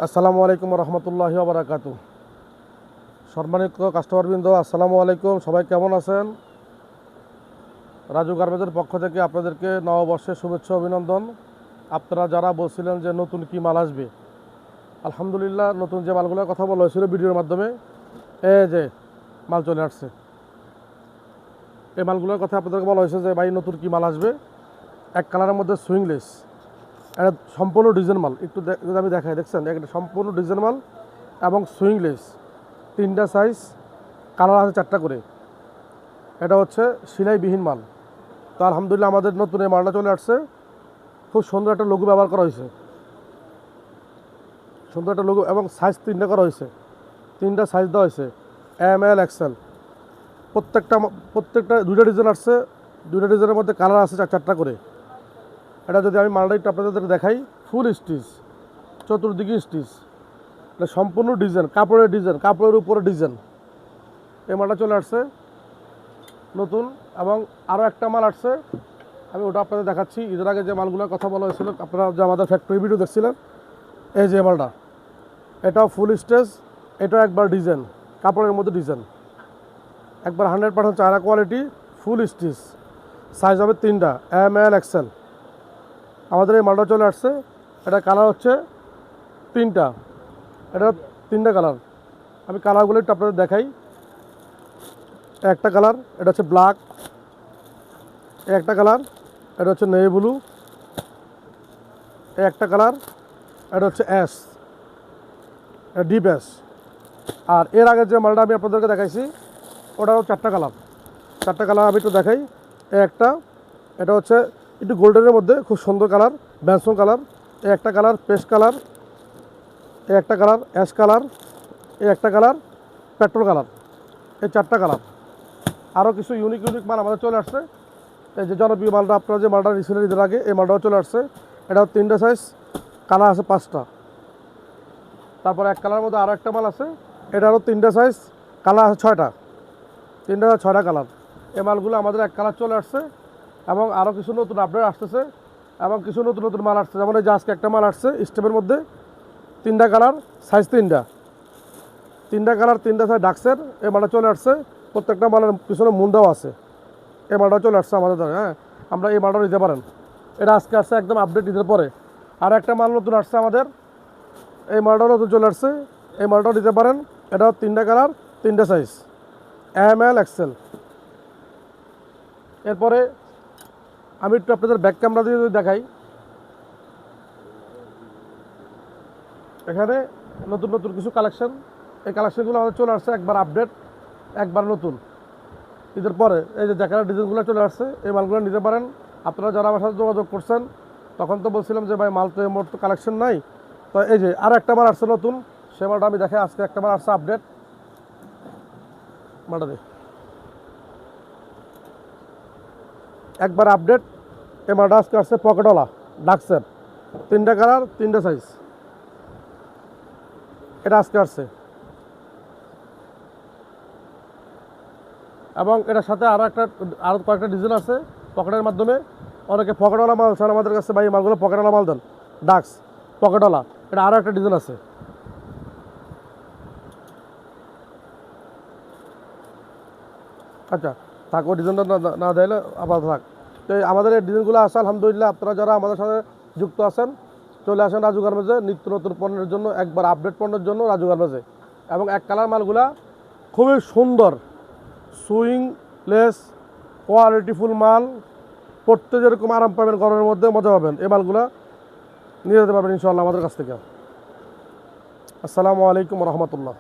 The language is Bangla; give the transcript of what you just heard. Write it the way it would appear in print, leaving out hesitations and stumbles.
আসসালামু আলাইকুম রহমতুল্লাহি ওয়া বারাকাতুহু। সম্মানিত কাস্টমারবৃন্দ, আসসালামু আলাইকুম। সবাই কেমন আছেন? রাজু গার্মেন্টসের পক্ষ থেকে আপনাদেরকে নববর্ষের শুভেচ্ছা অভিনন্দন। আপনারা যারা বলছিলেন যে নতুন কি মাল আসবে, আলহামদুলিল্লাহ নতুন যে মালগুলোর কথা বলা হয়েছিল ভিডিওর মাধ্যমে, এই যে মাল চলে আসছে। এই মালগুলোর কথা আপনাদেরকে বলা হয়েছে যে ভাই নতুন কি মাল আসবে। এক কালারের মধ্যে সুইংলেস, এটা সম্পূর্ণ ডিজাইন মাল। একটু যদি আমি দেখাই, দেখছেন একটা সম্পূর্ণ ডিজাইন মাল এবং সুইংলেস, তিনটা সাইজ, কালার আছে চারটা করে। এটা হচ্ছে সেলাইবিহীন মাল। তো আলহামদুলিল্লাহ আমাদের নতুন এই মালটা চলে আসছে। খুব সুন্দর একটা লোগো ব্যবহার করা হয়েছে, সুন্দর একটা লোগো, এবং সাইজ তিনটা করা হয়েছে, তিনটা সাইজ দেওয়া হয়েছে, ML XL। প্রত্যেকটা দুইটা ডিজাইন আসছে, দুইটা ডিজাইনের মধ্যে কালার আছে চারটা করে। এটা যদি আমি মালটা একটু আপনাদের দেখাই, ফুল স্টিচ, চতুর্দিকে স্টিচ, এটা সম্পূর্ণ ডিজাইন, কাপড়ের ডিজাইন, কাপড়ের উপরে ডিজাইন। এই মালটা চলে আসছে নতুন। এবং আরও একটা মাল আসছে, আমি ওটা আপনাদের দেখাচ্ছি। ঈদের আগে যে মালগুলোর কথা বলা হয়েছিল, আপনারা যে আমাদের ফ্যাক্টরি ভিডিও দেখছিলেন, এই যে মালটা, এটাও ফুল স্টেজ, এটাও একবার ডিজাইন, কাপড়ের মধ্যে ডিজাইন, একবার 100% চায়না কোয়ালিটি, ফুল স্টিচ, সাইজ হবে তিনটা, ML XL। আমাদের এই মালটা চলে আসছে। এটা কালার হচ্ছে তিনটা, এটা তিনটা কালার। আমি কালারগুলো একটু আপনাদের দেখাই। একটা কালার, এটা হচ্ছে ব্ল্যাক, একটা কালার, এটা হচ্ছে নেভি ব্লু, একটা কালার, এটা হচ্ছে অ্যাশ, ডিপ অ্যাশ। আর এর আগে যে মালটা আমি আপনাদেরকে দেখাইছি, ওটাও চারটা কালার। চারটা কালার আমি একটু দেখাই। একটা, এটা হচ্ছে একটু গোল্ডেনের মধ্যে খুব সুন্দর কালার, ব্যানসন কালার। এই একটা কালার পেস্ট কালার, এই একটা কালার অ্যাশ কালার, এই একটা কালার পেট্রোল কালার। এই চারটা কালার। আরও কিছু ইউনিক মাল আমাদের চলে আসছে। এই যে জনপ্রিয় মালটা, আপনারা যে মালটা রিসেন্টলি ঈদের আগে, এই মালটাও চলে আসছে। এটাও তিনটা সাইজ, কালার আছে পাঁচটা। তারপর এক কালারের মধ্যে আরও একটা মাল আছে, এটারও তিনটা সাইজ, কালার আছে ছয়টা, ছয়টা কালার। এই মালগুলো আমাদের এক কালার চলে আসছে, এবং আরও কিছু নতুন আপডেট আসতেছে, এবং কিছু নতুন মাল আসছে। যেমন এই যে আজকে একটা মাল আসছে স্টেপের মধ্যে, তিনটা কালার, সাইজ তিনটা কালার, তিনটা সাইজ ডাক্সের। এই মালটা চলে আসছে। প্রত্যেকটা মালের পিছনে মুন্ডাও আছে। এই মালটা চলে আসছে আমাদের দ্বারা। হ্যাঁ, আমরা এই মালটা নিতে পারেন। এটা আজকে আসছে একদম আপডেট ঈদের পরে। আর একটা মাল নতুন আসছে আমাদের, এই মালটাও নতুন চলে আসছে। এই মালটাও নিতে পারেন। এটাও তিনটা কালার, তিনটা সাইজ, ML XL। এরপরে আমি একটু আপনাদের ব্যাক ক্যামেরা দিয়ে যদি দেখাই, এখানে নতুন কিছু কালেকশন। এই কালেকশনগুলো আমাদের চলে আসছে একবার আপডেট, একবার নতুন ঈদের পরে। এই যে দেখার ডিজাইনগুলো চলে আসছে, এই মালগুলো নিতে পারেন। আপনারা যারা আমার সাথে যোগাযোগ করছেন, তখন তো বলছিলাম যে ভাই মাল তো এই মুহূর্তে কালেকশন নাই। তো এই যে আর একটা মাল আসছে নতুন, সে মালটা আমি দেখাই। আজকে একটা মাল আসছে আপডেট, মালটা দিয়ে একবার আপডেট। এই মালটা আজকে আসছে পকেটওয়ালা ডাক্সের, তিনটা কালার, তিনটা সাইজ। এটা আজকে আসছে, এবং এটার সাথে আরও কয়েকটা ডিজাইন আছে পকেটের মাধ্যমে। অনেকে পকেটওয়ালা মাল চান আমাদের কাছে, ভাই মালগুলো পকেটওয়ালা মাল দেন, ডাক্স পকেটওয়ালা। এটা আরও একটা ডিজাইন আছে। আচ্ছা থাক, ওই ডিজাইনটা না দিলে আবার থাক। তো আমাদের এই ডিজাইনগুলো আছে আলহামদুলিল্লাহ। আপনারা যারা আমাদের সাথে যুক্ত আছেন, চলে আসেন রাজু গার্মেন্টসে, নিত্য নতুন পণ্যের জন্য, একবার আপডেট পণ্যের জন্য রাজু গার্মেন্টসে। এবং এক কালার মালগুলা খুবই সুন্দর, সুইংলেস, কোয়ালিটিফুল মাল। পড়তে যেরকম আরাম পাবেন, গরমের মধ্যে মজা পাবেন। এই মালগুলা নিয়ে যেতে পারবেন ইনশাআল্লাহ আমাদের কাছ থেকে। আসসালামু আলাইকুম রহমতুল্লাহ।